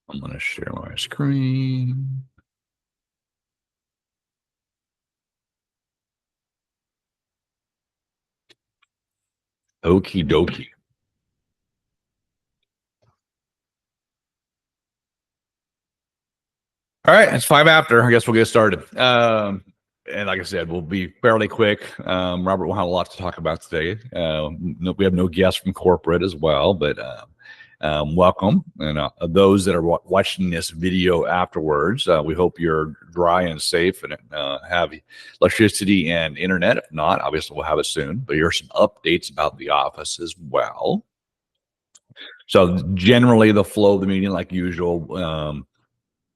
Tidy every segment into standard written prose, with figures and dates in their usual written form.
I'm going to share my screen. Okie dokie. All right, it's 5 after. I guess we'll get started. And like I said, we'll be fairly quick. Robert will have a lot to talk about today. We have no guests from corporate as well, but welcome. And those that are watching this video afterwards, we hope you're dry and safe and have electricity and internet. If not, obviously we'll have it soon. But here's some updates about the office as well. So generally, the flow of the meeting, like usual.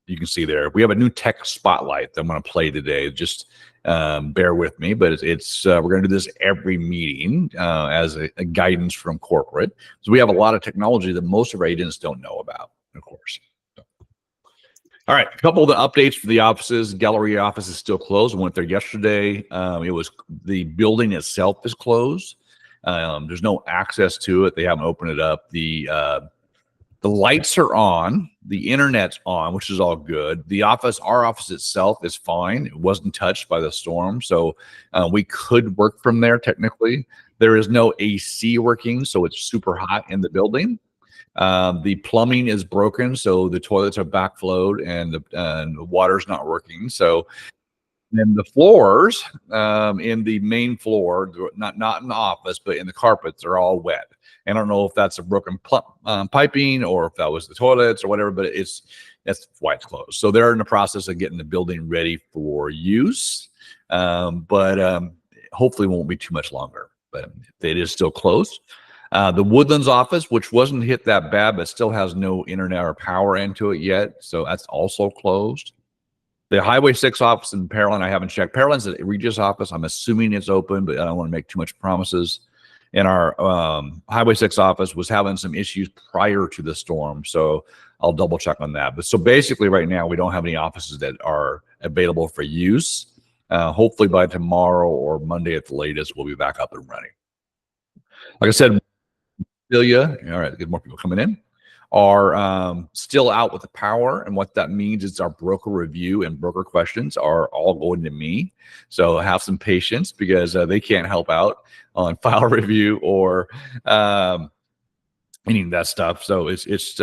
You can see there we have a new tech spotlight that I'm going to play today. Just bear with me, but we're going to do this every meeting as a guidance from corporate. So we have a lot of technology that most of our agents don't know about, of course. All right, a couple of the updates for the offices. Galleria office is still closed. I went there yesterday. It was the building itself is closed. There's no access to it. They haven't opened it up. The lights are on, the internet's on, which is all good. Our office itself is fine. It wasn't touched by the storm, so we could work from there technically. There is no AC working, so it's super hot in the building. The plumbing is broken, so the toilets are backflowed and the water's not working. So then the floors in the main floor, not in the office, but in the carpets, are all wet. And I don't know if that's a broken piping or if that was the toilets or whatever, but that's why it's closed. So they're in the process of getting the building ready for use, but hopefully it won't be too much longer. But it is still closed. The Woodlands office, which wasn't hit that bad, but still has no internet or power into it yet, so that's also closed. The Highway 6 office in Pearland, I haven't checked. Pearland's the Regis office. I'm assuming it's open, but I don't want to make too much promises. And our Highway 6 office was having some issues prior to the storm, so I'll double check on that. But so basically right now, we don't have any offices that are available for use. Hopefully by tomorrow or Monday at the latest, we'll be back up and running. Like I said, Celia, all right, get more people coming in, are still out with the power. And what that means is our broker review and broker questions are all going to me. So have some patience because they can't help out on file review or any of that stuff. So it's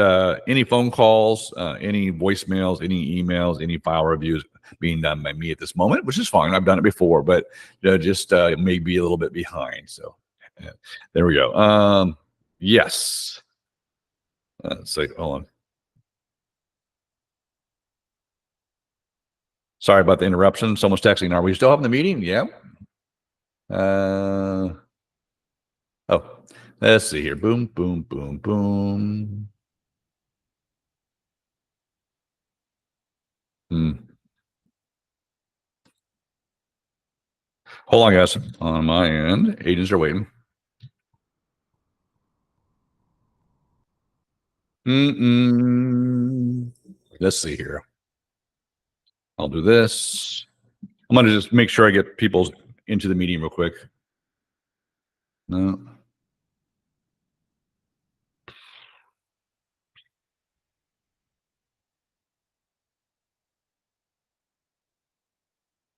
any phone calls, any voicemails, any emails, any file reviews being done by me at this moment, which is fine. I've done it before, but just maybe a little bit behind. So there we go. Yes. Let's see. Hold on. Sorry about the interruption. Someone's texting. Are we still having the meeting? Yeah. Oh, let's see here. Boom, boom, boom, boom. Hold on, guys. On my end, agents are waiting. Let's see here. I'll do this. I'm going to just make sure I get people into the meeting real quick. No.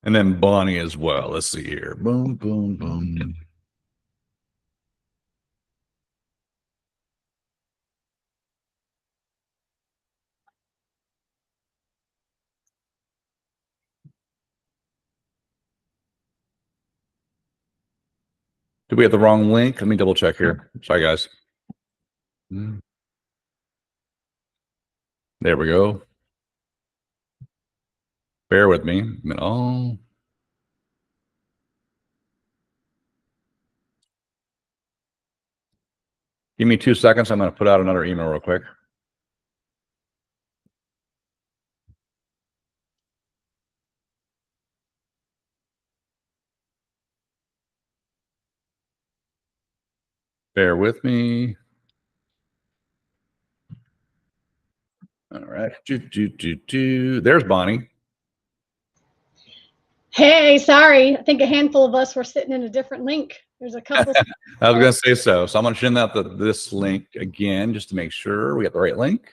And then Bonnie as well. Let's see here. Boom, boom, boom. Did we have the wrong link? Let me double check here. Sorry, guys. There we go. Bear with me. Oh. Give me 2 seconds. I'm going to put out another email real quick. Bear with me. All right. There's Bonnie. Hey, sorry. I think a handful of us were sitting in a different link. There's a couple. I was going to say so. So I'm going to send out this link again just to make sure we got the right link.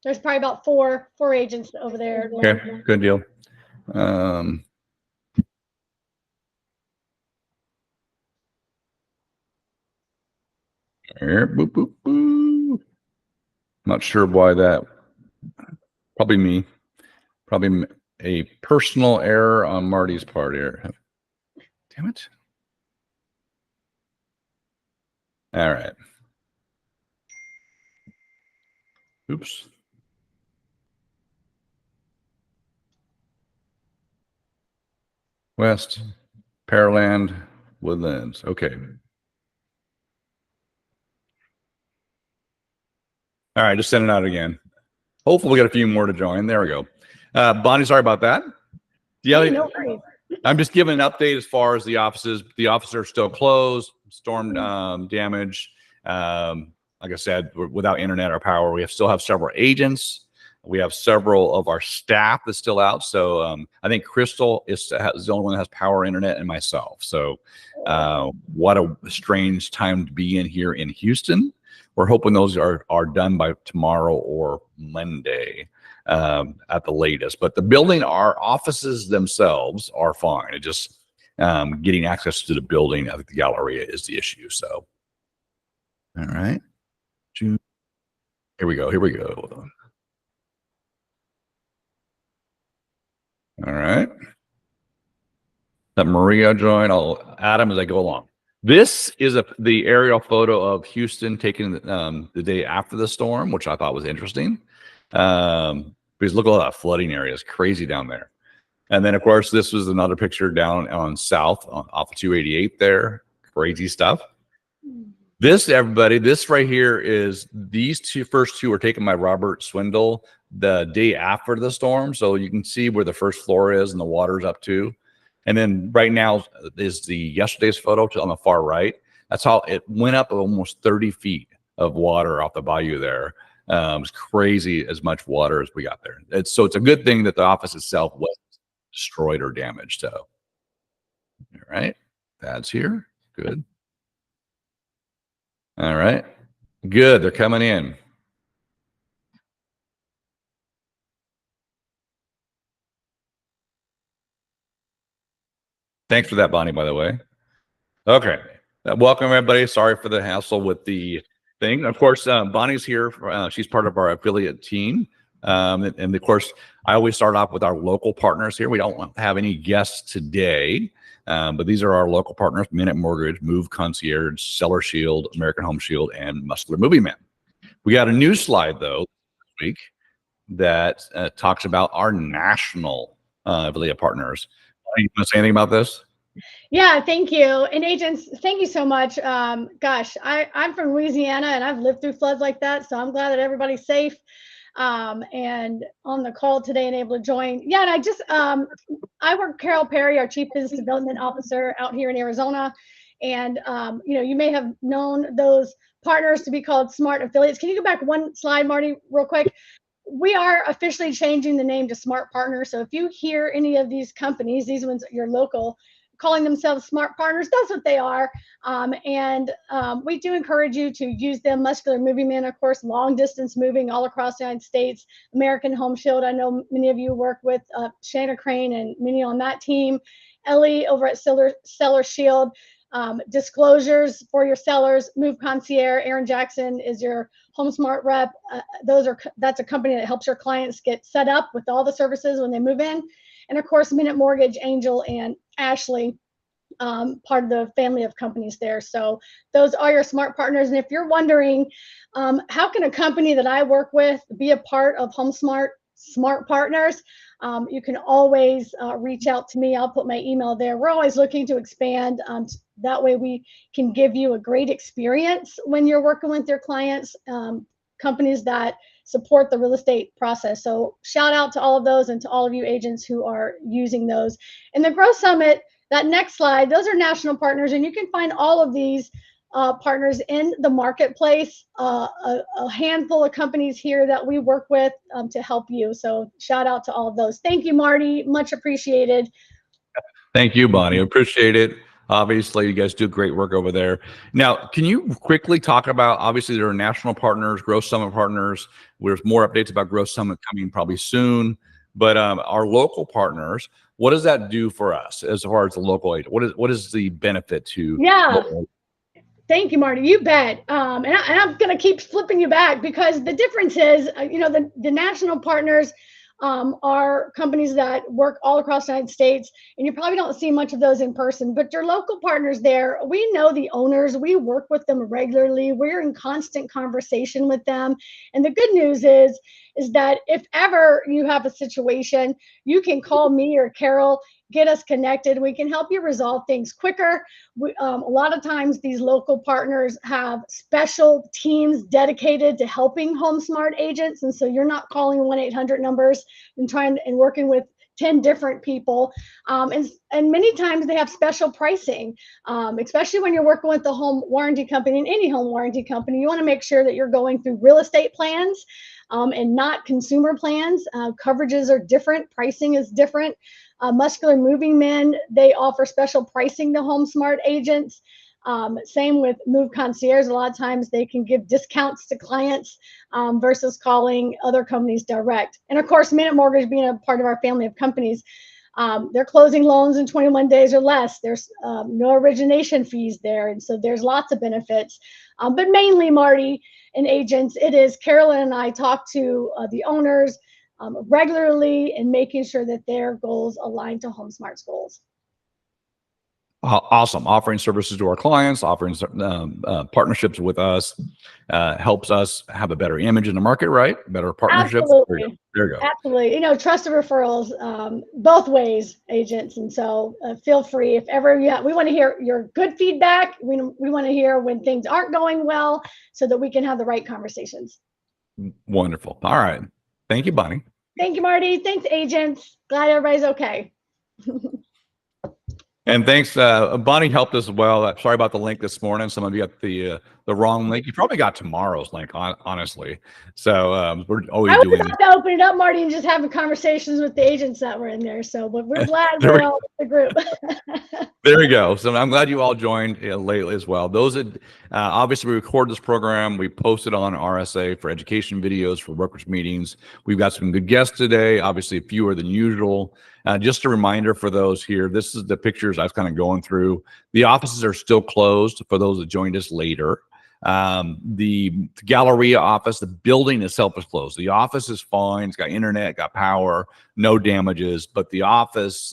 There's probably about four agents over there. Okay, good deal. Here, boop, boop, boop. Not sure why that. Probably me. Probably a personal error on Marty's part here. Damn it. All right. Oops. West, Pearland, Woodlands. Okay. All right, just send it out again. Hopefully we got a few more to join. There we go. Bonnie, sorry about that. Yeah, Hey, no worries. I'm just giving an update as far as the offices. The offices are still closed, storm damage. Like I said, without internet or power, we still have several agents. We have several of our staff that's still out. So I think Crystal is the only one that has power, internet, and myself. So what a strange time to be in here in Houston. We're hoping those are done by tomorrow or Monday at the latest. But the building, our offices themselves are fine. It just getting access to the building of the Galleria is the issue. So, all right. Here we go. Here we go. All right. Let Maria join. I'll add him as I go along. This is the aerial photo of Houston taken the day after the storm, which I thought was interesting. Because look at all that flooding area. It's crazy down there. And then, of course, this was another picture down on south off of 288 there. Crazy stuff. This, everybody, this right here is these first two were taken by Robert Swindle the day after the storm. So you can see where the first floor is and the water's up to. And then right now is the yesterday's photo on the far right. That's how it went up almost 30 feet of water off the bayou there. It's crazy as much water as we got there. So it's a good thing that the office itself wasn't destroyed or damaged. So, all right, that's here. Good. All right, good. They're coming in. Thanks for that, Bonnie, by the way. Okay. Welcome, everybody. Sorry for the hassle with the thing. Of course, Bonnie's here. She's part of our affiliate team. And of course, I always start off with our local partners here. We don't have any guests today, but these are our local partners: Minute Mortgage, Move Concierge, Seller Shield, American Home Shield, and Muscular Movie Man. We got a new slide, though, this week that talks about our national affiliate partners. You want to say anything about this? Yeah, thank you. And agents, thank you so much. Gosh, I'm from Louisiana and I've lived through floods like that. So I'm glad that everybody's safe and on the call today and able to join. Yeah, and I just, I work with Carol Perry, our Chief Business Development Officer out here in Arizona. And, you know, you may have known those partners to be called Smart Affiliates. Can you go back one slide, Marty, real quick? We are officially changing the name to Smart Partners. So if you hear any of these companies, these ones, your local, calling themselves Smart Partners, that's what they are. We do encourage you to use them. Muscular Movie Man, of course, long distance moving all across the United States. American Home Shield, I know many of you work with Shanna Crane and many on that team. Ellie over at Seller Shield. Disclosures for your sellers. Move Concierge, Aaron Jackson is your HomeSmart rep. That's a company that helps your clients get set up with all the services when they move in. And of course, Minute Mortgage, Angel, and Ashley, part of the family of companies there. So those are your Smart Partners. And if you're wondering, how can a company that I work with be a part of HomeSmart Smart Partners? You can always reach out to me. I'll put my email there. We're always looking to expand. That way we can give you a great experience when you're working with your clients, companies that support the real estate process. So shout out to all of those and to all of you agents who are using those. And the Growth Summit, that next slide, those are national partners, and you can find all of these partners in the marketplace, a handful of companies here that we work with to help you. So shout out to all of those. Thank you, Marty. Much appreciated. Thank you, Bonnie. Appreciate it. Obviously, you guys do great work over there. Now, can you quickly talk about, obviously, there are national partners, Growth Summit partners. There's more updates about Growth Summit coming probably soon. But our local partners, what does that do for us as far as the local aid? What is the benefit to local? Thank you, Marty. You bet. And I'm going to keep flipping you back because the difference is, the national partners are companies that work all across the United States, and you probably don't see much of those in person, but your local partners there, we know the owners, we work with them regularly, we're in constant conversation with them. And the good news is that if ever you have a situation, you can call me or Carol, get us connected. We can help you resolve things quicker. A lot of times these local partners have special teams dedicated to helping HomeSmart agents. And so you're not calling 1-800 numbers and working with 10 different people. And many times they have special pricing, especially when you're working with the home warranty company. And any home warranty company, you want to make sure that you're going through real estate plans and not consumer plans. Coverages are different. Pricing is different. Muscular moving men, they offer special pricing to HomeSmart agents. Same with Move Concierge. A lot of times they can give discounts to clients versus calling other companies direct. And of course, Minute Mortgage being a part of our family of companies, they're closing loans in 21 days or less. There's no origination fees there. And so there's lots of benefits. But mainly, Marty and agents, it is Carolyn and I talk to the owners regularly and making sure that their goals align to HomeSmart's goals. Awesome. Offering services to our clients, offering partnerships with us, helps us have a better image in the market, right? Better partnerships. Absolutely. There you go. Absolutely. Trusted referrals both ways, agents. And so feel free if ever we want to hear your good feedback. We want to hear when things aren't going well so that we can have the right conversations. Wonderful. All right. Thank you, Bonnie. Thank you, Marty. Thanks, agents. Glad everybody's okay. And thanks, Bonnie helped us well. Sorry about the link this morning. Some of you got the wrong link. You probably got tomorrow's link, honestly. So we're always doing. I was about to open it up, Marty, and just having conversations with the agents that were in there. So, but we're glad we're all with the group. There we go. So I'm glad you all joined lately as well. Those that obviously we record this program, we post it on RSA for education videos, for brokerage meetings. We've got some good guests today, obviously fewer than usual. Just a reminder for those here, this is the pictures I was kind of going through. The offices are still closed for those that joined us later. The Galleria office, the building itself is closed. The office is fine. It's got internet, got power, no damages, but the office,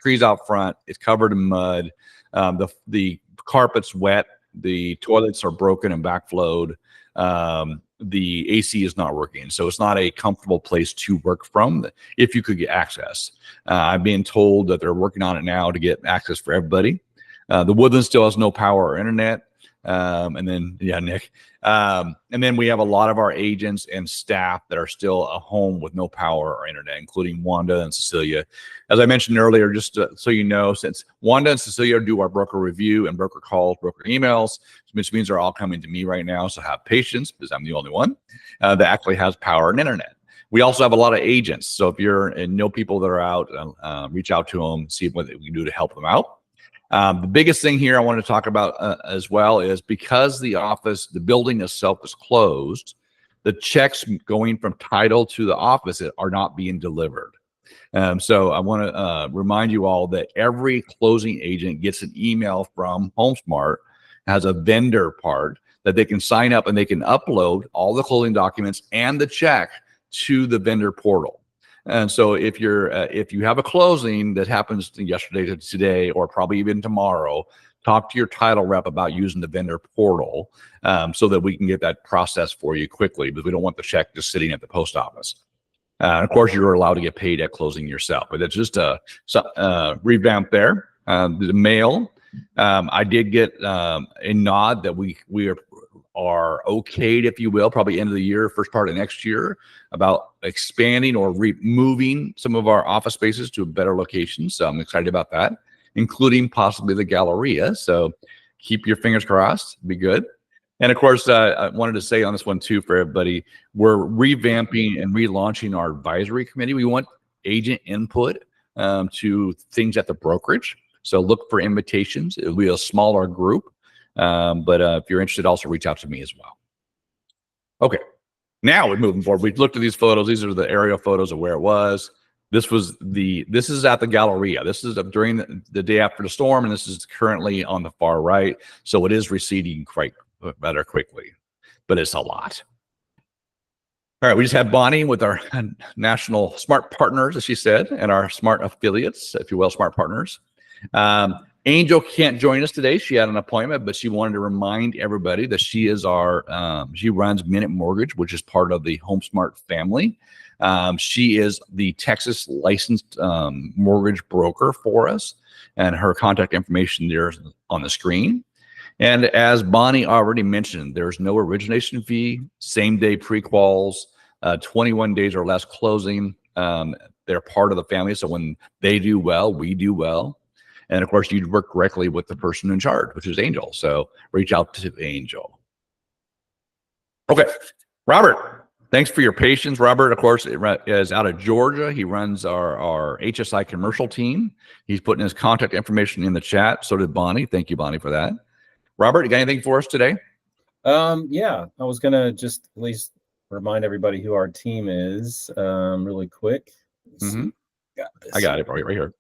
trees out front, it's covered in mud. The carpet's wet. The toilets are broken and backflowed. The AC is not working. So it's not a comfortable place to work from if you could get access. I'm being told that they're working on it now to get access for everybody. The Woodland still has no power or internet. And then, yeah, Nick. And then we have a lot of our agents and staff that are still at home with no power or internet, including Wanda and Cecilia. As I mentioned earlier, just so you know, since Wanda and Cecilia do our broker review and broker calls, broker emails, which means they're all coming to me right now. So have patience because I'm the only one that actually has power and internet. We also have a lot of agents. So if you're and know people that are out, reach out to them, see what we can do to help them out. The biggest thing here I want to talk about as well is because the building itself is closed, the checks going from title to the office are not being delivered. So I want to remind you all that every closing agent gets an email from HomeSmart, has a vendor part that they can sign up and they can upload all the closing documents and the check to the vendor portal. And so if you have a closing that happens yesterday to today, or probably even tomorrow, talk to your title rep about using the vendor portal so that we can get that process for you quickly, because we don't want the check just sitting at the post office. Of course, you're allowed to get paid at closing yourself, but it's just a revamp there. The mail, I did get a nod that we are okayed, if you will, probably end of the year, first part of next year, about expanding or moving some of our office spaces to a better location. So I'm excited about that, including possibly the Galleria. So keep your fingers crossed, be good. And of course, I wanted to say on this one too, for everybody, we're revamping and relaunching our advisory committee. We want agent input to things at the brokerage. So look for invitations. It'll be a smaller group. But if you're interested, also reach out to me as well. Okay. Now we're moving forward. We looked at these photos. These are the aerial photos of where it was. This is at the Galleria. This is during the day after the storm, and this is currently on the far right. So it is receding quite better quickly, but it's a lot. All right, we just have Bonnie with our national smart partners, as she said, and our smart affiliates, if you will, smart partners. Angel can't join us today. She had an appointment, but she wanted to remind everybody that she is she runs Minute Mortgage, which is part of the HomeSmart family. She is the Texas licensed mortgage broker for us, and her contact information there is on the screen. And as Bonnie already mentioned, there's no origination fee, same day pre-quals, 21 days or less closing. They're part of the family. So when they do well, we do well. And of course, you'd work directly with the person in charge, which is Angel. So reach out to Angel. Okay, Robert, thanks for your patience. Robert, of course, is out of Georgia. He runs our HSI commercial team. He's putting his contact information in the chat. So did Bonnie. Thank you, Bonnie, for that. Robert, you got anything for us today? Yeah, I was gonna just at least remind everybody who our team is really quick. Got this. I got it right here.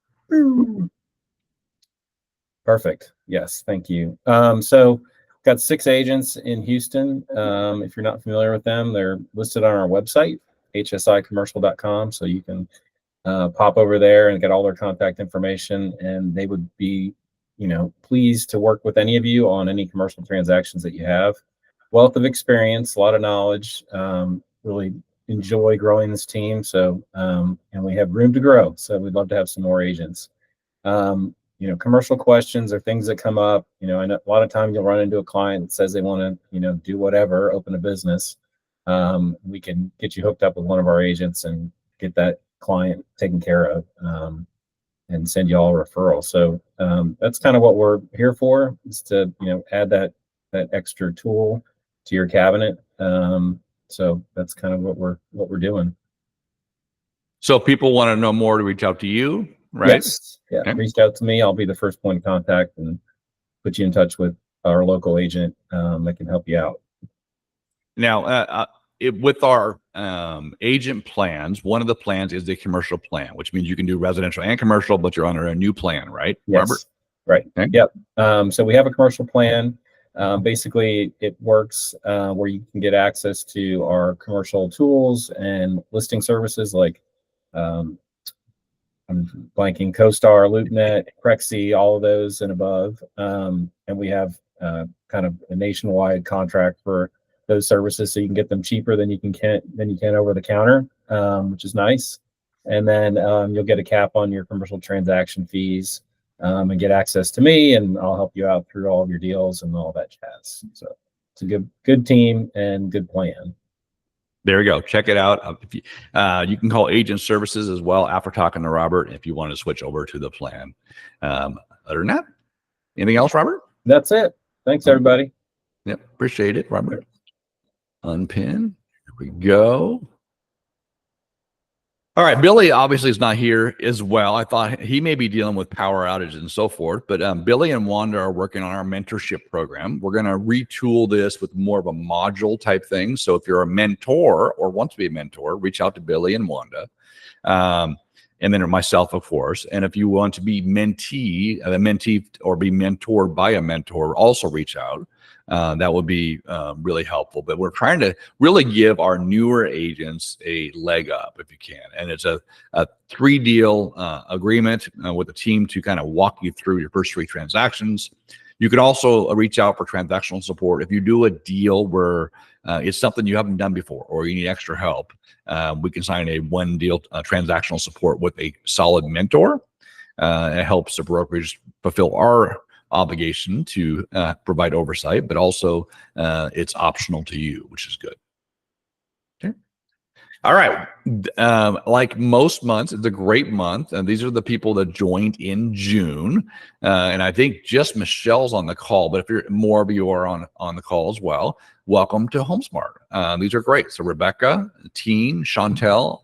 Perfect. Yes, thank you. So got 6 agents in Houston. If you're not familiar with them, they're listed on our website, hsicommercial.com. So you can pop over there and get all their contact information, and they would be pleased to work with any of you on any commercial transactions that you have. Wealth of experience, a lot of knowledge, really enjoy growing this team. So, and we have room to grow. So we'd love to have some more agents. Commercial questions or things that come up, I know a lot of times you'll run into a client that says they want to, do whatever, open a business. We can get you hooked up with one of our agents and get that client taken care of. And send you all a referral. So that's kind of what we're here for, is to add that extra tool to your cabinet. So that's kind of what we're doing. So if people want to know more, to reach out to you, right? Yes. Yeah. Okay. Reach out to me. I'll be the first point of contact and put you in touch with our local agent that can help you out. Now, with our agent plans, one of the plans is the commercial plan, which means you can do residential and commercial, but you're under a new plan, right, yes. Robert? Right. Okay. Yep. So we have a commercial plan. Basically, it works where you can get access to our commercial tools and listing services like I'm blanking, CoStar, LoopNet, Prexy, all of those and above. And we have kind of a nationwide contract for those services, so you can get them cheaper than you can over the counter, which is nice. And then you'll get a cap on your commercial transaction fees and get access to me, and I'll help you out through all of your deals and all that jazz. So it's a good team and good plan. There you go. Check it out. If you can call agent services as well after talking to Robert if you want to switch over to the plan. Other than that, anything else, Robert? That's it. Thanks, everybody. Yep. Appreciate it, Robert. Unpin. Here we go. All right. Billy obviously is not here as well. I thought he may be dealing with power outages and so forth, but Billy and Wanda are working on our mentorship program. We're going to retool this with more of a module type thing. So if you're a mentor or want to be a mentor, reach out to Billy and Wanda. And then myself, of course. And if you want to be mentee or be mentored by a mentor, also reach out. That would be really helpful. But we're trying to really give our newer agents a leg up if you can. And it's a 3-deal agreement with the team to kind of walk you through your first 3 transactions. You can also reach out for transactional support. If you do a deal where it's something you haven't done before or you need extra help, we can sign a 1-deal transactional support with a solid mentor. It helps the brokerage fulfill our obligation to provide oversight, but also it's optional to you, which is good. Okay. All right. Like most months, it's a great month. And these are the people that joined in June. And I think just Michelle's on the call, but if more of you are on the call as well, welcome to HomeSmart. These are great. So Rebecca, Teen, Chantel,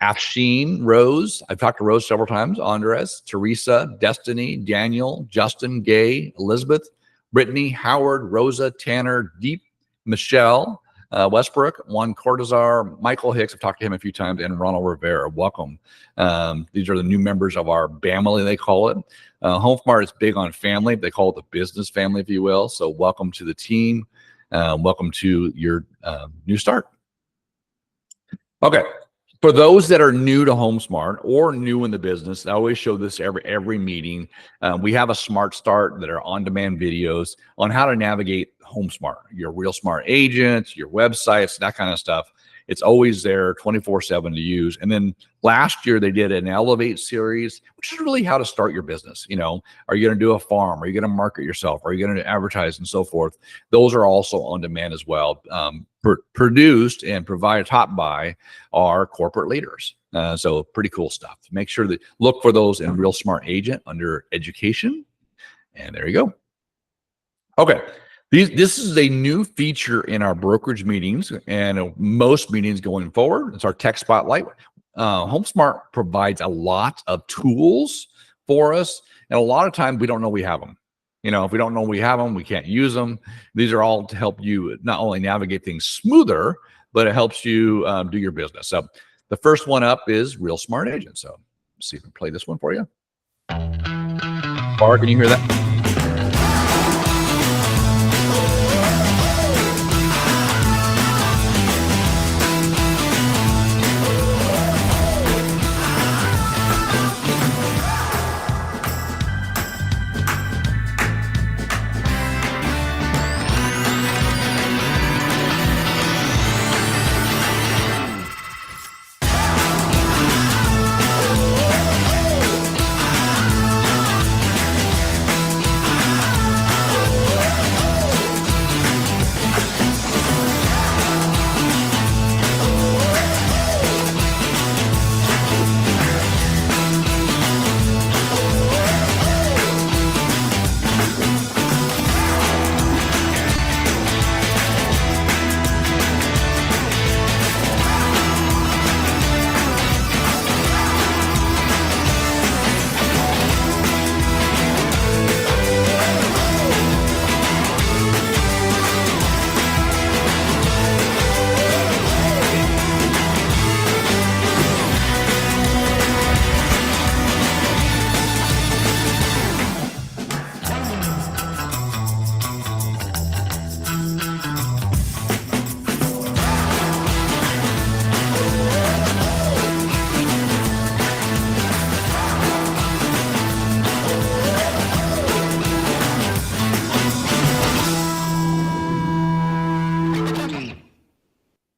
Afshin, Rose. I've talked to Rose several times. Andres, Teresa, Destiny, Daniel, Justin, Gay, Elizabeth, Brittany, Howard, Rosa, Tanner, Deep, Michelle, Westbrook, Juan Cortazar, Michael Hicks. I've talked to him a few times, and Ronald Rivera. Welcome. These are the new members of our family, they call it. HomeSmart is big on family. They call it the business family, if you will. So welcome to the team. Welcome to your new start. Okay. For those that are new to HomeSmart or new in the business, I always show this every meeting. We have a Smart Start that are on-demand videos on how to navigate HomeSmart, your Real Smart agents, your websites, that kind of stuff. It's always there 24/7 to use. And then last year they did an Elevate series, which is really how to start your business. You know, are you going to do a farm? Are you going to market yourself? Are you going to advertise and so forth? Those are also on demand as well, produced and provided top by our corporate leaders. So pretty cool stuff. Make sure that look for those in Real Smart Agent under education. And there you go. Okay. This is a new feature in our brokerage meetings and most meetings going forward. It's our tech spotlight. HomeSmart provides a lot of tools for us, and a lot of times we don't know we have them. You know, if we don't know we have them, we can't use them. These are all to help you not only navigate things smoother, but it helps you do your business. So the first one up is Real Smart Agent. So let's see if I can play this one for you. Bar, can you hear that?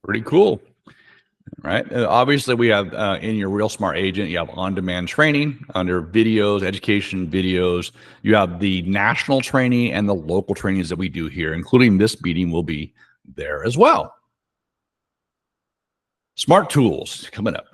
Pretty cool, right? Obviously, we have in your Real Smart Agent, you have on-demand training under videos, education videos. You have the national training and the local trainings that we do here, including this meeting will be there as well. Smart tools coming up.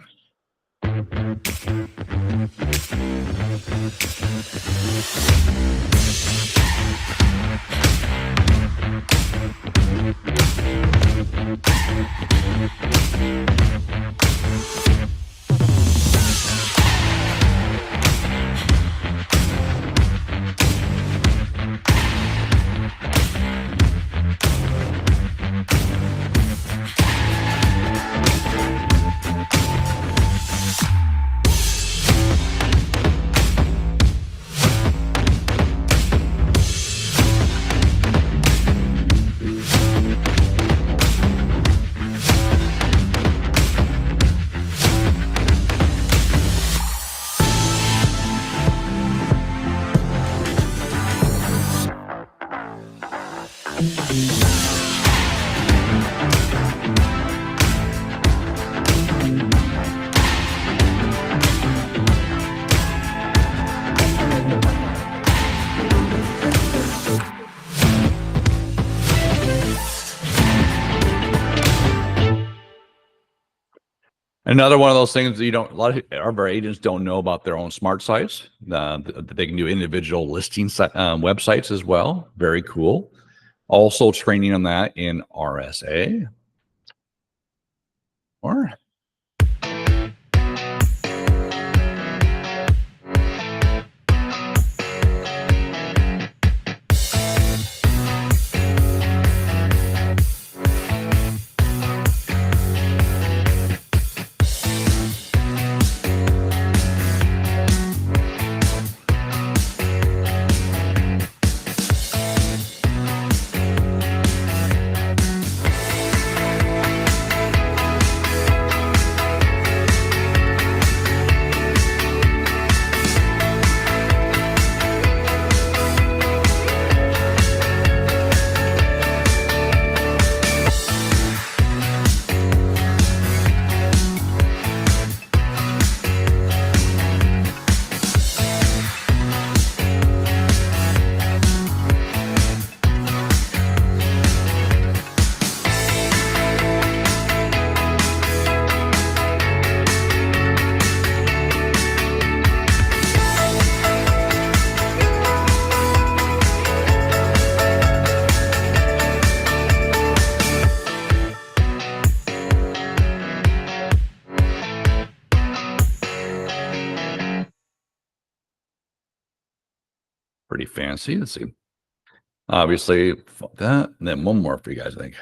Another one of those things that you don't, a lot of our agents don't know about their own smart sites. That they can do individual listing websites as well. Very cool. Also training on that in RSA. Or Pretty fancy. Let's see. Obviously, that, and then one more for you guys, I think.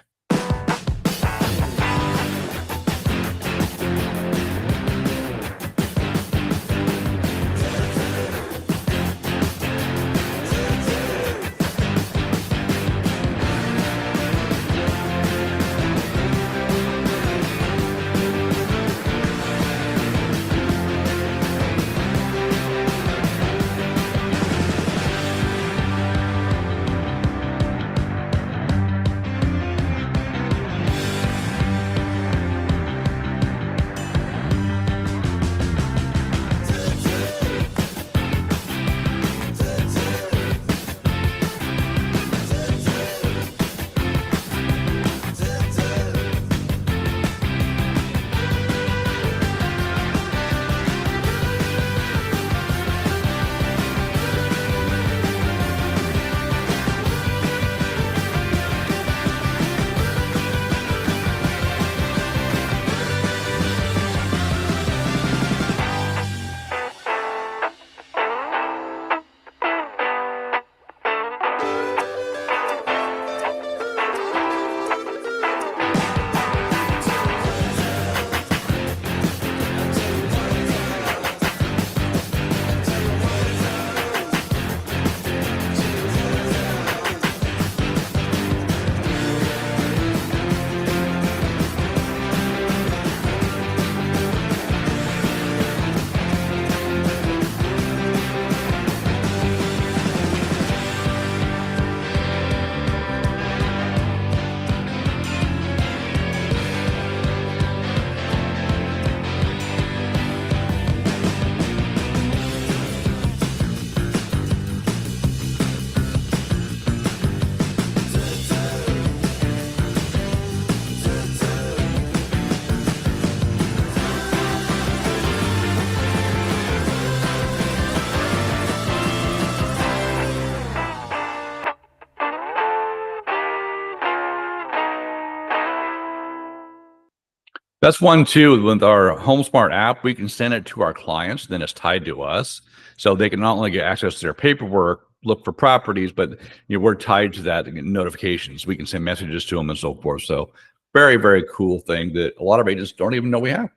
That's one too. With our HomeSmart app, we can send it to our clients. Then it's tied to us, so they can not only get access to their paperwork, look for properties, but we're tied to that and get notifications. We can send messages to them and so forth. So very, very cool thing that a lot of agents don't even know we have.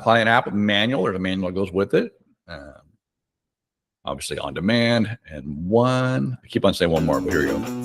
Client app manual, or the manual that goes with it. Obviously on demand, and one. I keep on saying one more, but here we go.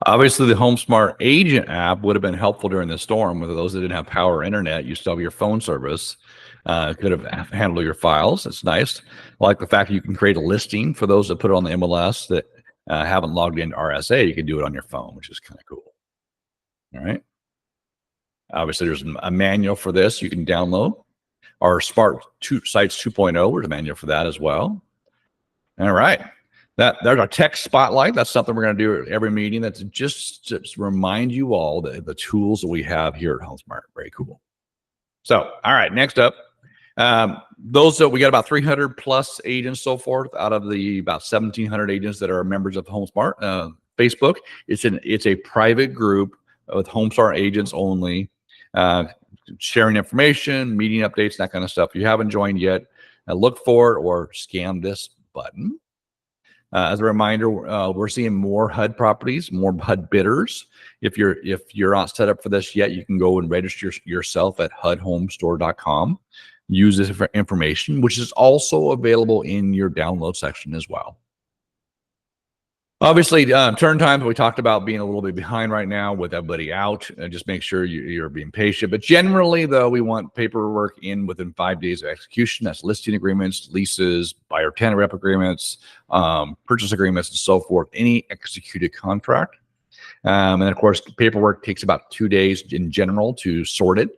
Obviously, the HomeSmart Agent app would have been helpful during the storm. With those that didn't have power or internet, you still have your phone service. Could have handled your files. It's nice. I like the fact that you can create a listing for those that put it on the MLS that haven't logged into RSA. You can do it on your phone, which is kind of cool. All right. Obviously, there's a manual for this you can download. Our Smart Sites 2.0, there's a manual for that as well. All right. There's our tech spotlight. That's something we're going to do at every meeting. That's just to remind you all the tools that we have here at HomeSmart. Very cool. So, all right, next up, those that we got about 300 plus agents so forth out of the about 1,700 agents that are members of HomeSmart Facebook. It's a private group with HomeSmart agents only, sharing information, meeting updates, that kind of stuff. If you haven't joined yet, look for it or scam this button. As a reminder, we're seeing more HUD properties, more HUD bidders. If you're not set up for this yet, you can go and register yourself at HUDHomestore.com. Use this for information, which is also available in your download section as well. Obviously, turn times, we talked about being a little bit behind right now with everybody out. Just make sure you're being patient. But generally, though, we want paperwork in within 5 days of execution. That's listing agreements, leases, buyer-tenant rep agreements, purchase agreements, and so forth, any executed contract. And of course, paperwork takes about 2 days in general to sort it.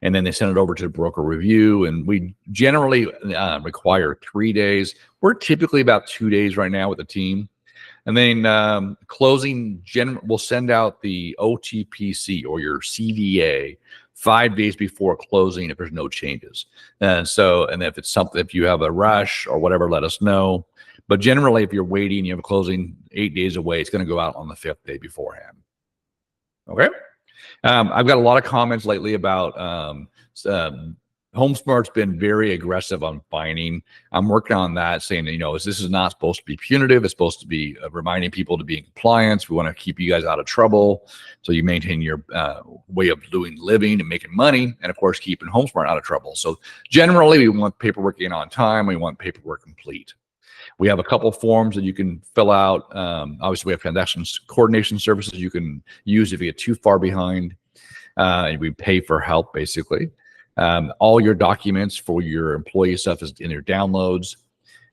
And then they send it over to the broker review. And we generally require 3 days. We're typically about 2 days right now with the team. And then closing, we'll send out the OTPC or your CDA 5 days before closing if there's no changes. And if it's something, if you have a rush or whatever, let us know. But generally, if you're waiting, you have a closing 8 days away, it's going to go out on the 5th day beforehand. Okay. I've got a lot of comments lately about HomeSmart's been very aggressive on fining. I'm working on that, saying that, this is not supposed to be punitive. It's supposed to be reminding people to be in compliance. We want to keep you guys out of trouble, so you maintain your way of doing living and making money, and of course, keeping HomeSmart out of trouble. So generally, we want paperwork in on time. We want paperwork complete. We have a couple forms that you can fill out. Obviously, we have transactions coordination services you can use if you get too far behind. We pay for help, basically. All your documents for your employee stuff is in your downloads.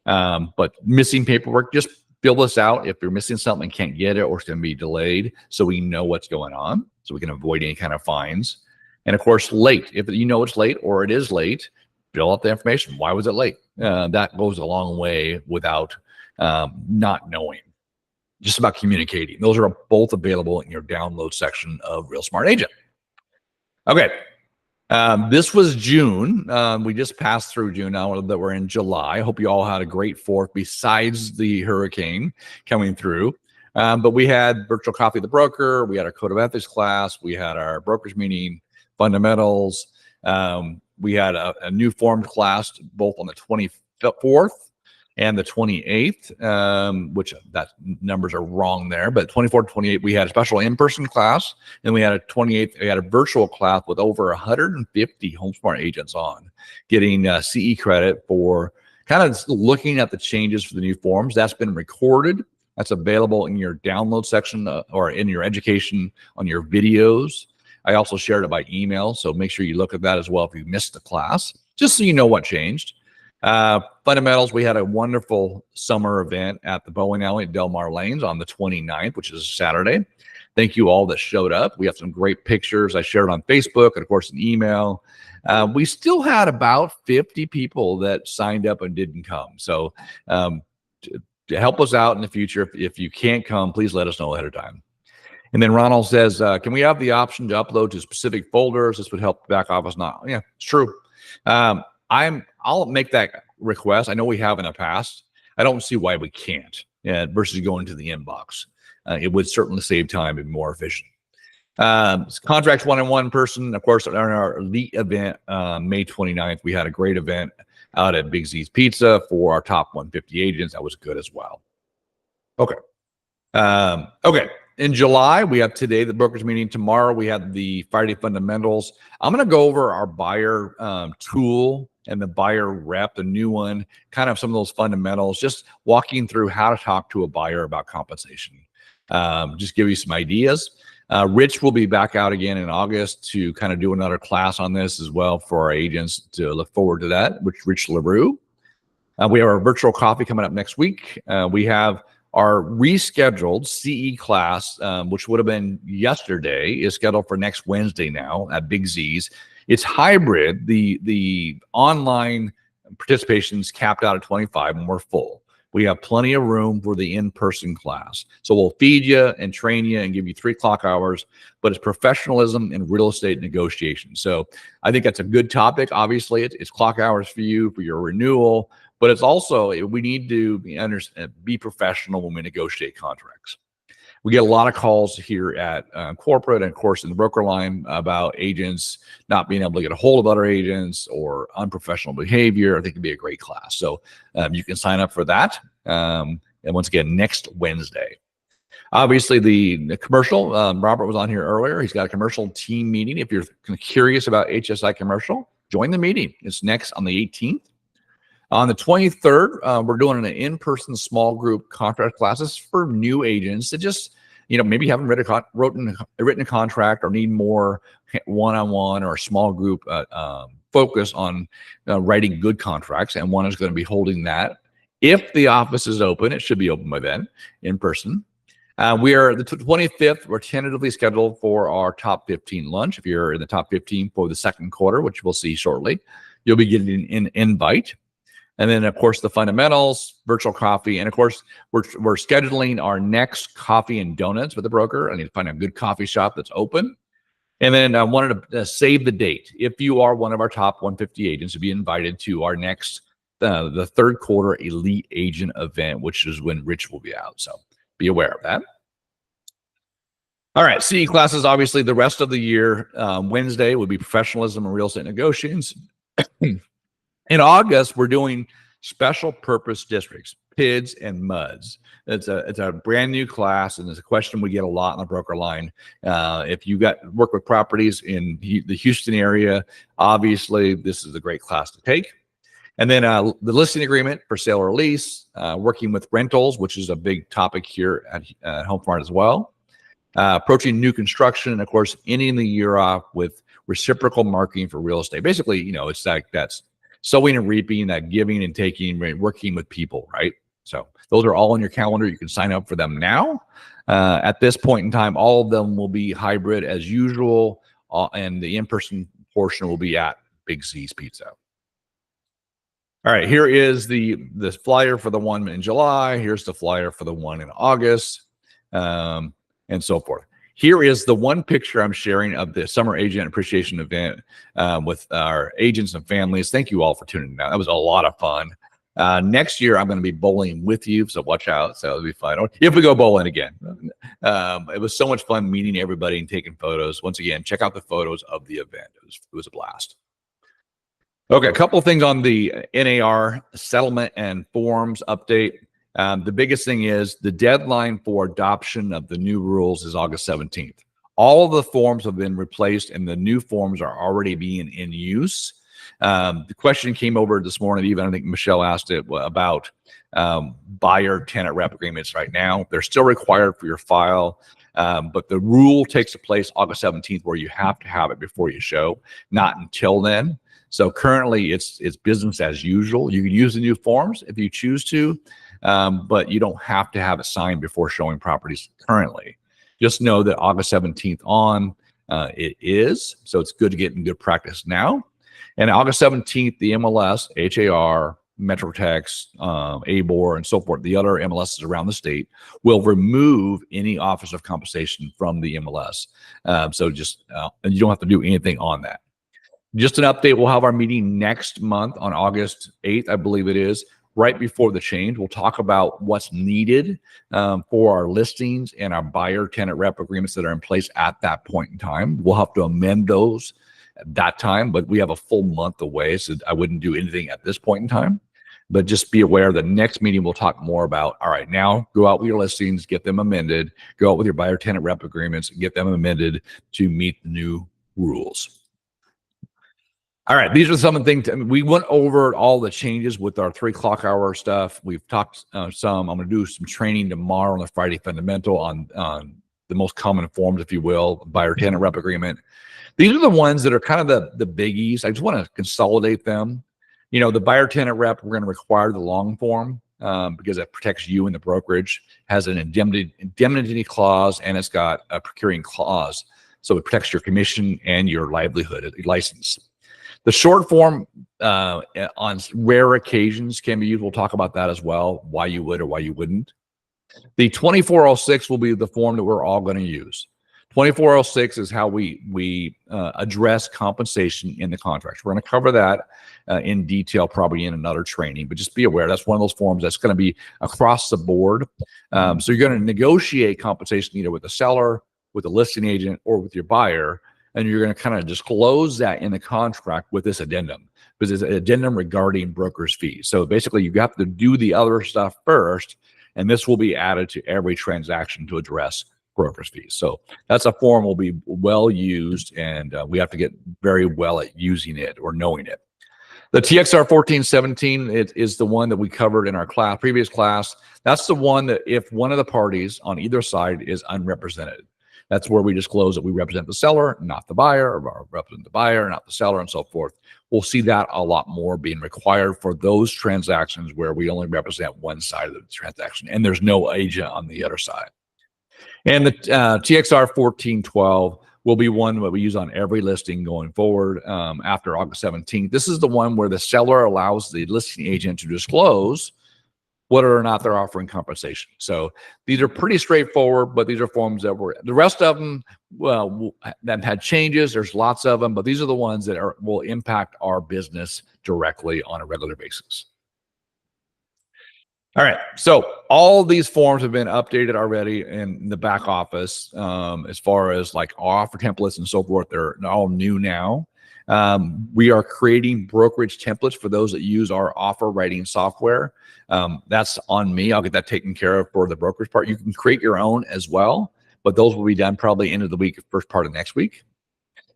But missing paperwork, just fill this out. If you're missing something and can't get it or it's going to be delayed, so we know what's going on, so we can avoid any kind of fines. And of course, late. If you know it's late or it is late, fill out the information. Why was it late? That goes a long way without not knowing. Just about communicating. Those are both available in your download section of Real Smart Agent. Okay. This was June. We just passed through June now that we're in July. I hope you all had a great 4th besides the hurricane coming through. But we had virtual coffee of the broker. We had our code of ethics class. We had our brokerage meeting, fundamentals. We had a new formed class both on the 24th and the 28th, which that numbers are wrong there, but 24th, 28th, we had a special in-person class, and we had a 28th, we had a virtual class with over 150 HomeSmart agents on, getting CE credit for kind of looking at the changes for the new forms. That's been recorded. That's available in your download section or in your education on your videos. I also shared it by email, so make sure you look at that as well if you missed the class, just so you know what changed. Fundamentals, we had a wonderful summer event at the bowling alley at Del Mar Lanes on the 29th, which is a Saturday. Thank you all that showed up. We have some great pictures. I shared on Facebook and, of course, an email. We still had about 50 people that signed up and didn't come. So to help us out in the future, if you can't come, please let us know ahead of time. And then Ronald says, can we have the option to upload to specific folders? This would help the back office. Not, yeah, it's true. I'll make that request. I know we have in the past. I don't see why we can't versus going to the inbox. It would certainly save time and be more efficient. Contracts one-on-one person, of course, on our elite event, May 29th, we had a great event out at Big Z's Pizza for our top 150 agents. That was good as well. Okay. Okay. In July, we have today the brokerage meeting. Tomorrow, we have the Friday fundamentals. I'm going to go over our buyer tool and the buyer rep, the new one, kind of some of those fundamentals, just walking through how to talk to a buyer about compensation. just give you some ideas. Rich will be back out again in August to kind of do another class on this as well for our agents to look forward to that, which Rich LaRue. We have our virtual coffee coming up next week. We have our rescheduled CE class, which would have been yesterday, is scheduled for next Wednesday now at Big Z's. It's hybrid. The online participation is capped out at 25 and we're full. We have plenty of room for the in-person class. So we'll feed you and train you and give you 3 clock hours, but it's professionalism in real estate negotiation. So I think that's a good topic. Obviously, it's clock hours for you, for your renewal, but it's also, we need to be professional when we negotiate contracts. We get a lot of calls here at corporate and, of course, in the broker line about agents not being able to get a hold of other agents or unprofessional behavior. I think it'd be a great class. So you can sign up for that. And once again, next Wednesday. Obviously, the commercial, Robert was on here earlier. He's got a commercial team meeting. If you're curious about HSI commercial, join the meeting. It's next on the 18th. On the 23rd, we're doing an in-person small group contract classes for new agents that just, maybe haven't written a contract or need more one-on-one or small group focus on writing good contracts. And one is going to be holding that. If the office is open, it should be open by then in person. We are the 25th. We're tentatively scheduled for our top 15 lunch. If you're in the top 15 for the second quarter, which we'll see shortly, you'll be getting an invite. And then, of course, the fundamentals, virtual coffee. And, of course, we're scheduling our next coffee and donuts with the broker. I need to find a good coffee shop that's open. And then I wanted to save the date. If you are one of our top 150 agents, to be invited to our next, the third quarter elite agent event, which is when Rich will be out. So be aware of that. All right, CE classes, obviously, the rest of the year. Wednesday would be professionalism and real estate negotiations. In August, we're doing special purpose districts, PIDs and MUDs. It's a brand new class, and it's a question we get a lot on the broker line. If you work with properties in the Houston area, obviously this is a great class to take. And then the listing agreement for sale or lease, working with rentals, which is a big topic here at HomeSmart as well. Approaching new construction, and of course, ending the year off with reciprocal marketing for real estate. Basically, it's like that's sowing and reaping, that giving and taking, working with people, right? So those are all on your calendar. You can sign up for them now. At this point in time, all of them will be hybrid as usual, and the in-person portion will be at Big Z's Pizza. All right, here is the flyer for the one in July. Here's the flyer for the one in August, and so forth. Here is the one picture I'm sharing of the Summer Agent Appreciation Event with our agents and families. Thank you all for tuning in. That was a lot of fun. Next year, I'm going to be bowling with you, so watch out. So it'll be fun. If we go bowling again. It was so much fun meeting everybody and taking photos. Once again, check out the photos of the event. It was a blast. Okay, a couple of things on the NAR settlement and forms update. The biggest thing is the deadline for adoption of the new rules is August 17th. All of the forms have been replaced and the new forms are already being in use. The question came over this morning, even I think Michelle asked it about buyer-tenant rep agreements right now. They're still required for your file, but the rule takes place August 17th where you have to have it before you show, not until then. So currently it's business as usual. You can use the new forms if you choose to. But you don't have to have it signed before showing properties currently. Just know that August 17th on, it is. So it's good to get in good practice now. And August 17th, the MLS, HAR, Metrotex, ABOR, and so forth, the other MLSs around the state will remove any Office of Compensation from the MLS. So just, and you don't have to do anything on that. Just an update, we'll have our meeting next month on August 8th, I believe it is. Right before the change, we'll talk about what's needed for our listings and our buyer-tenant rep agreements that are in place at that point in time. We'll have to amend those at that time, but we have a full month away, so I wouldn't do anything at this point in time. But just be aware the next meeting we'll talk more about, all right, now go out with your listings, get them amended, go out with your buyer-tenant rep agreements, get them amended to meet the new rules. All right, these are some of the things. I mean, we went over all the changes with our 3 o'clock hour stuff. We've talked some. I'm going to do some training tomorrow on the Friday fundamental on the most common forms, if you will, buyer tenant rep agreement. These are the ones that are kind of the biggies. I just want to consolidate them. You know, the buyer tenant rep, we're going to require the long form because it protects you and the brokerage, has an indemnity clause, and it's got a procuring clause. So it protects your commission and your livelihood license. The short form on rare occasions can be used. We'll talk about that as well, why you would or why you wouldn't. The 2406 will be the form that we're all going to use. 2406 is how we address compensation in the contract. We're going to cover that in detail probably in another training, but just be aware that's one of those forms that's going to be across the board. So you're going to negotiate compensation either with the seller, with the listing agent, or with your buyer, and you're going to kind of disclose that in the contract with this addendum, because it's an addendum regarding broker's fees. So basically you have to do the other stuff first, and this will be added to every transaction to address broker's fees. So that's a form will be well used, and we have to get very well at using it or knowing it. The TXR 1417 is the one that we covered in our previous class. That's the one that if one of the parties on either side is unrepresented, that's where we disclose that we represent the seller, not the buyer, or represent the buyer, not the seller, and so forth. We'll see that a lot more being required for those transactions where we only represent one side of the transaction and there's no agent on the other side. And the TXR 1412 will be one that we use on every listing going forward after August 17th. This is the one where the seller allows the listing agent to disclose whether or not they're offering compensation. So these are pretty straightforward, but these are forms that the rest of them, well, that had changes. There's lots of them, but these are the ones that will impact our business directly on a regular basis. All right, so all these forms have been updated already in the back office as far as like offer templates and so forth. They're all new now. We are creating brokerage templates for those that use our offer writing software. That's on me. I'll get that taken care of for the brokerage part. You can create your own as well, but those will be done probably end of the week, first part of next week.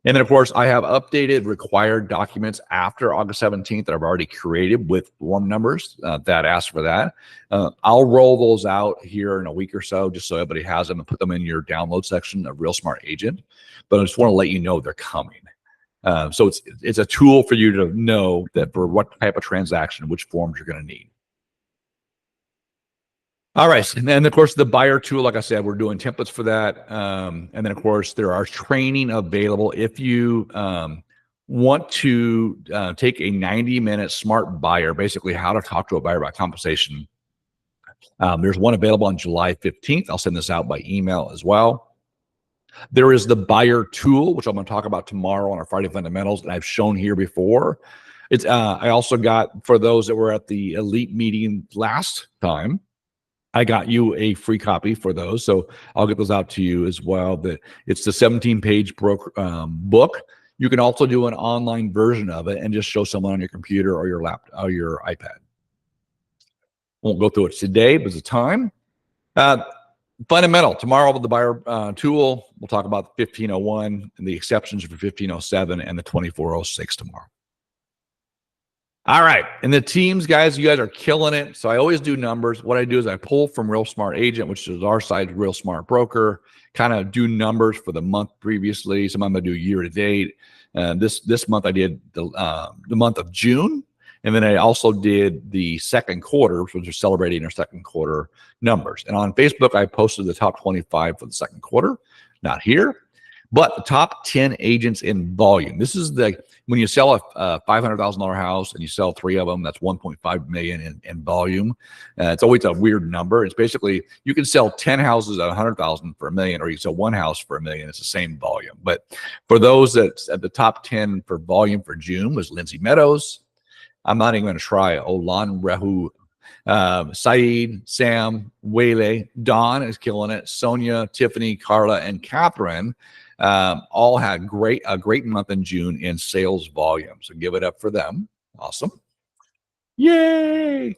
And then, of course, I have updated required documents after August 17th that I've already created with form numbers that ask for that. I'll roll those out here in a week or so just so everybody has them and put them in your download section of Real Smart Agent. But I just want to let you know they're coming. So it's a tool for you to know that for what type of transaction, which forms you're going to need. All right, and then of course the buyer tool, like I said, we're doing templates for that. And then of course there are training available if you want to take a 90-minute smart buyer, basically how to talk to a buyer about compensation. There's one available on July 15th. I'll send this out by email as well. There is the buyer tool, which I'm going to talk about tomorrow on our Friday fundamentals that I've shown here before. It's I also got, for those that were at the elite meeting last time, I got you a free copy for those. So I'll get those out to you as well. It's the 17-page book. You can also do an online version of it and just show someone on your computer or your laptop or your iPad. Won't go through it today, but it's time. Fundamental. Tomorrow with the buyer tool, we'll talk about 1501 and the exceptions for 1507 and the 2406 tomorrow. All right. And the teams, guys, you guys are killing it. So I always do numbers. What I do is I pull from Real Smart Agent, which is our side, Real Smart Broker, kind of do numbers for the month previously. Sometimes I do year to date. This month I did the month of June. And then I also did the second quarter, which was celebrating our second quarter numbers. And on Facebook, I posted the top 25 for the second quarter. Not here, but the top 10 agents in volume. This is when you sell a $500,000 house and you sell 3 of them, that's 1.5 million in volume. It's always a weird number. It's basically, you can sell 10 houses at 100,000 for $1 million, or you sell 1 house for $1 million. It's the same volume. But for those that's at the top 10 for volume for June was Lindsay Meadows. I'm not even going to try Olan Rahu, Saeed, Sam, Wele, Don is killing it. Sonia, Tiffany, Carla, and Catherine all had a great month in June in sales volume. So give it up for them. Awesome. Yay.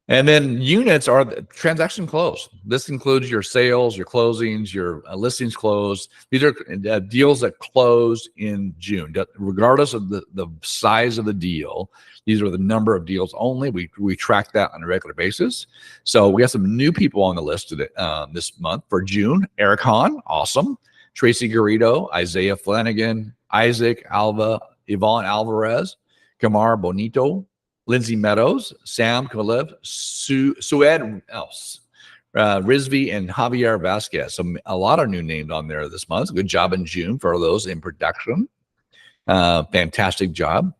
And then units are the transaction close. This includes your sales, your closings, your listings closed. These are deals that close in June, regardless of the size of the deal. These are the number of deals only. We track that on a regular basis. So we have some new people on the list today, this month for June. Eric Hahn, awesome. Tracy Garrido, Isaiah Flanagan, Isaac Alva, Yvonne Alvarez, Kamar Bonito, Lindsay Meadows, Sam Kalev, Sued Rizvi, and Javier Vasquez. So a lot of new names on there this month. Good job in June for those in production. Fantastic job.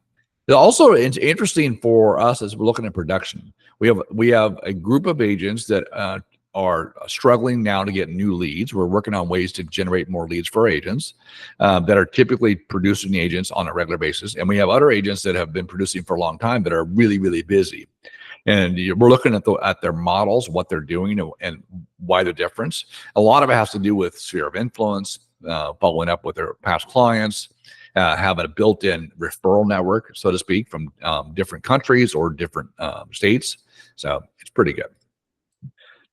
Also, it's interesting for us as we're looking at production. We have a group of agents that are struggling now to get new leads. We're working on ways to generate more leads for agents that are typically producing agents on a regular basis. And we have other agents that have been producing for a long time that are really, really busy. And we're looking at their models, what they're doing, and why the difference. A lot of it has to do with sphere of influence, following up with their past clients, having a built-in referral network, so to speak, from different countries or different states. So it's pretty good.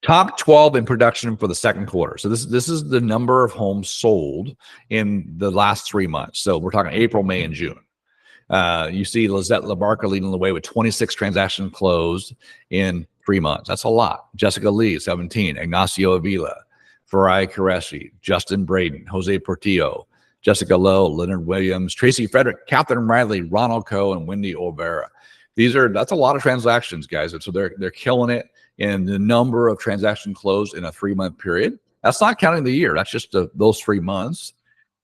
Top 12 in production for the second quarter. So this is the number of homes sold in the last 3 months. So we're talking April, May, and June. You see Lizette Labarca leading the way with 26 transactions closed in 3 months. That's a lot. Jessica Lee, 17. Ignacio Avila, Farai Qureshi, Justin Braden, Jose Portillo, Jessica Lowe, Leonard Williams, Tracy Frederick, Catherine Riley, Ronald Coe, and Wendy Olvera. That's a lot of transactions, guys. And so they're killing it. And the number of transactions closed in a 3-month period. That's not counting the year. That's just those 3 months.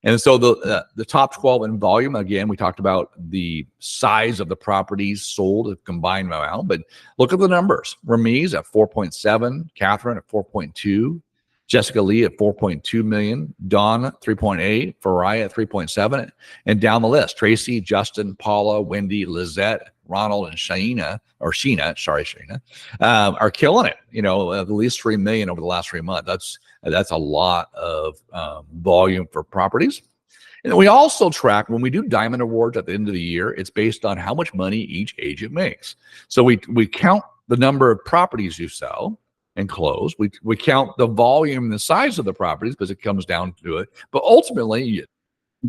And so the top 12 in volume, again, we talked about the size of the properties sold, combined amount, but look at the numbers. Ramiz at 4.7, Catherine at 4.2, Jessica Lee at 4.2 million, Dawn 3.8, Farai at 3.7, and down the list, Tracy, Justin, Paula, Wendy, Lizette, Ronald, and Sheena, are killing it. At least 3 million over the last 3 months. That's a lot of volume for properties. And we also track, when we do Diamond Awards at the end of the year, it's based on how much money each agent makes. So we count the number of properties you sell and close. We count the volume and the size of the properties because it comes down to it. But ultimately,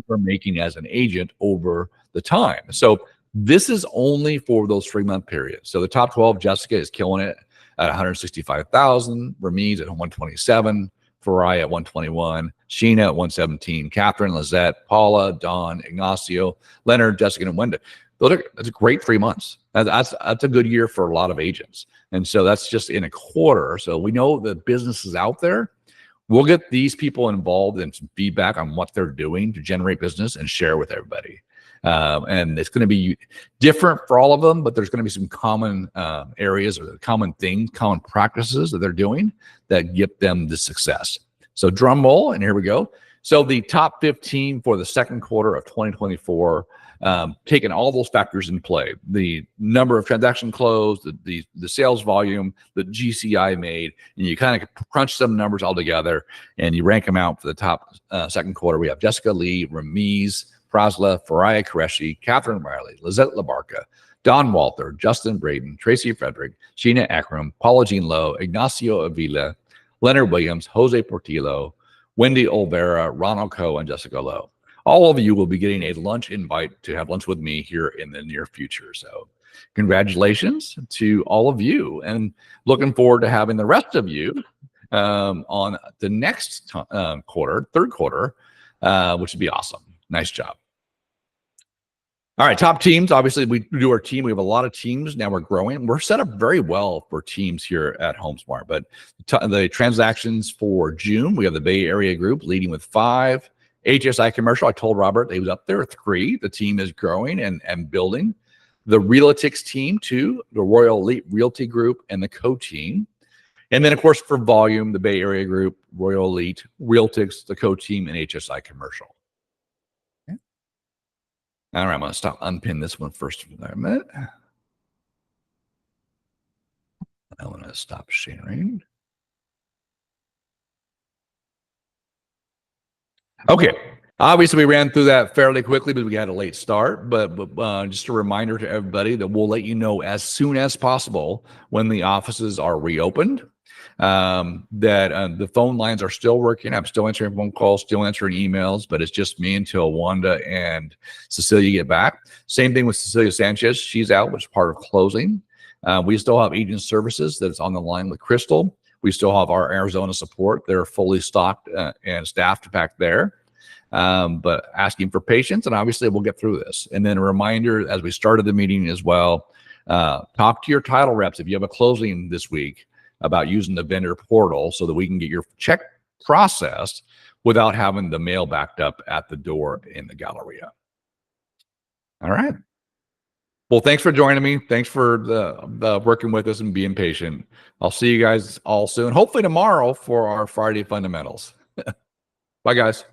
you're making as an agent over the time. So this is only for those 3-month periods. So the top 12, Jessica is killing it at 165,000, Ramiz at 127, Farai at 121, Sheena at 117, Catherine, Lizette, Paula, Dawn, Ignacio, Leonard, Jessica, and Wenda. That's a great 3 months. That's a good year for a lot of agents. And so that's just in a quarter. So we know the business is out there. We'll get these people involved in some feedback on what they're doing to generate business and share with everybody. And it's going to be different for all of them, but there's going to be some common areas or common things, common practices that they're doing that get them the success. So drum roll, and here we go. So the top 15 for the second quarter of 2024, taking all those factors in play, the number of transactions closed, the sales volume, the GCI made, and you kind of crunch some numbers all together and you rank them out for the top second quarter. We have Jessica Lee, Ramiz, Prasla, Farai Qureshi, Catherine Riley, Lizette Labarca, Don Walter, Justin Braden, Tracy Frederick, Sheena Akram, Paula Jean Lowe, Ignacio Avila, Leonard Williams, Jose Portillo, Wendy Olvera, Ronald Coe, and Jessica Lowe. All of you will be getting a lunch invite to have lunch with me here in the near future. So congratulations to all of you, and looking forward to having the rest of you on the next quarter, third quarter, which would be awesome. Nice job. All right, top teams. Obviously, we do our team. We have a lot of teams. Now we're growing. We're set up very well for teams here at HomeSmart. But the transactions for June, we have the Bay Area group leading with 5. HSI Commercial, I told Robert he was up there, 3. The team is growing and building. The Realtix team, 2. The Royal Elite Realty Group and the Co-team. And then, of course, for volume, the Bay Area group, Royal Elite, Realtix, the Co-team, and HSI Commercial. All right, I'm going to stop, unpin this one first for a minute. I'm going to stop sharing. Okay, Obviously, we ran through that fairly quickly because we had a late start, but just a reminder to everybody that we'll let you know as soon as possible when the offices are reopened. That the phone lines are still working. I'm still answering phone calls, still answering emails, but it's just me until Wanda and Cecilia get back. Same thing with Cecilia Sanchez. She's out, which is part of closing. We still have agent services that's on the line with Crystal. We still have our Arizona support. They're fully stocked and staffed back there. But asking for patience, and obviously we'll get through this. And then a reminder as we started the meeting as well, talk to your title reps if you have a closing this week about using the vendor portal so that we can get your check processed without having the mail backed up at the door in the Galleria. All right. Well, thanks for joining me. Thanks for the working with us and being patient. I'll see you guys all soon, hopefully tomorrow for our Friday fundamentals. Bye, guys.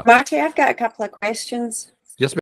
Marty, I've got a couple of questions. Yes, ma'am.